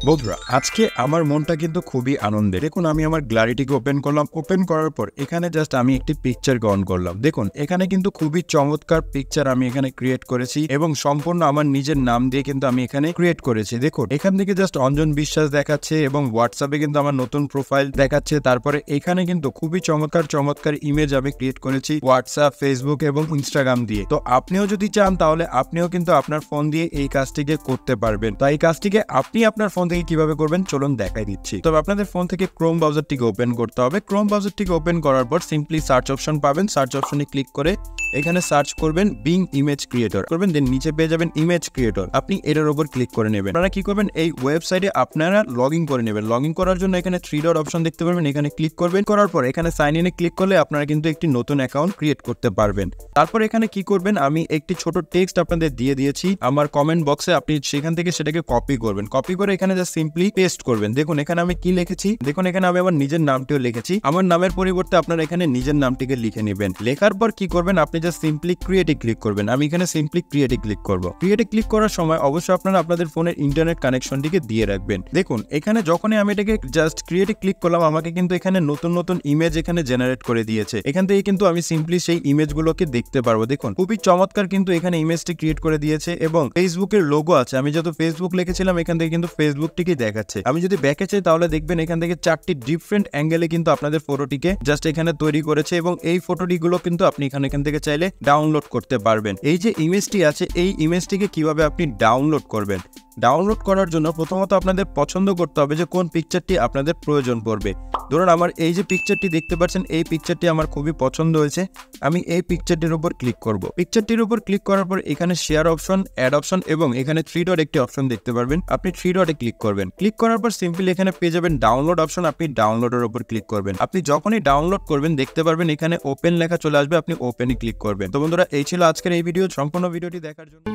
বন্ধুরা আজকে আমার মনটা কিন্তু খুবই আনন্দের। দেখুন আমি আমার গ্যালারিটিকে ওপেন করলাম। ওপেন করার পর এখানে জাস্ট আমি একটি পিকচার অন করলাম। দেখুন এখানে কিন্তু খুবই চমৎকার পিকচার আমি এখানে ক্রিয়েট করেছি এবং সম্পূর্ণ আমার নিজের নাম দিয়ে কিন্তু আমি এখানে ক্রিয়েট করেছি। দেখুন এখান থেকে জাস্ট অঞ্জন বিশ্বাস দেখাচ্ছে এবং হোয়াটসঅ্যাপে কিন্তু আমার নতুন প্রোফাইল দেখাচ্ছে। তারপরে এখানে কিন্তু খুবই চমৎকার ইমেজ আমি ক্রিয়েট করেছি হোয়াটসঅ্যাপ, ফেসবুক এবং ইনস্টাগ্রাম দিয়ে। তো আপনিও যদি চান তাহলে আপনিও কিন্তু আপনার ফোন দিয়ে এই কাজটিকে করতে পারবেন। তো এই কাজটিকে আপনি আপনার ফোন থেকে কিভাবে করবেন চলুন দেখাই দিচ্ছি। তবে আপনাদের ফোন থেকে ক্রোম ব্রাউজারটিকে ওপেন করতে হবে। ক্রোম ব্রাউজারটিকে ওপেন করার পর সিম্পলি সার্চ অপশন পাবেন। সার্চ অপশনে ক্লিক করে এখানে সার্চ করবেন বিং ইমেজ ক্রিয়েটর করবেন, দেন নিচে পেয়ে যাবেন ইমেজ ক্রিয়েটর। আপনি এটার উপর ক্লিক করে নেবেন। আপনারা কি করবেন, এই ওয়েবসাইটে আপনারা লগ ইন করে নেবেন। লগ ইন করার জন্য এখানে 3 ডট অপশন দেখতে পারবেন, এখানে ক্লিক করবেন। করার পর এখানে সাইন ইনে ক্লিক করলে আপনারা কিন্তু একটি নতুন অ্যাকাউন্ট ক্রিয়েট করতে পারবেন। তারপর এখানে কি করবেন, আমি একটি ছোট টেক্সট আপনাদের দিয়ে দিয়েছি আমার কমেন্ট বক্সে, আপনি সেখান থেকে সেটাকে কপি করবেন। কপি করে এখানে জাস্ট সিম্পলি পেস্ট করবেন। দেখুন এখানে আমি কি লিখেছি, দেখুন এখানে আমি আমার নিজের নামটিও লিখেছি। আমার নামের পরিবর্তে আপনারা এখানে নিজের নামটিকে লিখে নেবেন। লেখার পর কি করবেন, আপনি জাস্ট সিম্পলি ক্রিয়েটে ক্লিক করবেন। আমি এখানে সিম্পলি ক্রিয়েটে ক্লিক করব। ক্রিয়েটে ক্লিক করার সময় অবশ্যই আপনারা আপনাদের ফোনের ইন্টারনেট কানেকশনটিকে দিয়ে রাখবেন। দেখুন এখানে যখনই আমি এটাকে জাস্ট ক্রিয়েটে ক্লিক করলাম, আমাকে কিন্তু এখানে নতুন ইমেজ এখানে জেনারেট করে দিয়েছে। এখান থেকে কিন্তু আমি সিম্পলি সেই ইমেজগুলোকে দেখতে পারবো। দেখুন খুবই চমৎকার কিন্তু এখানে ইমেজটি ক্রিয়েট করে দিয়েছে এবং ফেসবুকের লোগো আছে। আমি যত ফেসবুক লিখেছিলাম এখান থেকে কিন্তু ফেসবুকটিকে দেখাচ্ছে। আমি যদি ব্যাকে চাই তাহলে দেখবেন এখান থেকে 4টি ডিফারেন্ট অ্যাঙ্গেলে কিন্তু আপনাদের ফটোটিকে জাস্ট এখানে তৈরি করেছে এবং এই ফটোটিগুলো কিন্তু আপনি এখান থেকে চাইলে ডাউনলোড করতে পারবেন। এই যে ইমেজটি আছে এই ইমেজটিকে কিভাবে আপনি ডাউনলোড করবেন, ডাউনলোড করার জন্য প্রথমত আপনাদের পছন্দ করতে হবে যে কোন পিকচারটি আপনাদের প্রয়োজন পড়বে। ধরুন আমার এই যে পিকচারটি দেখতে পাচ্ছেন এই পিকচারটি আমার খুবই পছন্দ হয়েছে। আমি এই পিকচারটির উপর ক্লিক করব। পিকচারটির উপর ক্লিক করার পর এখানে শেয়ার অপশন, অ্যাড অপশন এবং এখানে 3 ডট একটি অপশন দেখতে পারবেন। আপনি 3 ডটে ক্লিক করবেন। ক্লিক করার পর সিম্পলি এখানে পেয়ে যাবেন ডাউনলোড অপশন। আপনি ডাউনলোডের উপর ক্লিক করবেন। আপনি যখনই ডাউনলোড করবেন দেখতে পারবেন এখানে ওপেন লেখা চলে আসবে, আপনি ওপেনে ক্লিক করবেন। তো বন্ধুরা এই ছিল আজকের এই ভিডিও। সম্পূর্ণ ভিডিওটি দেখার জন্য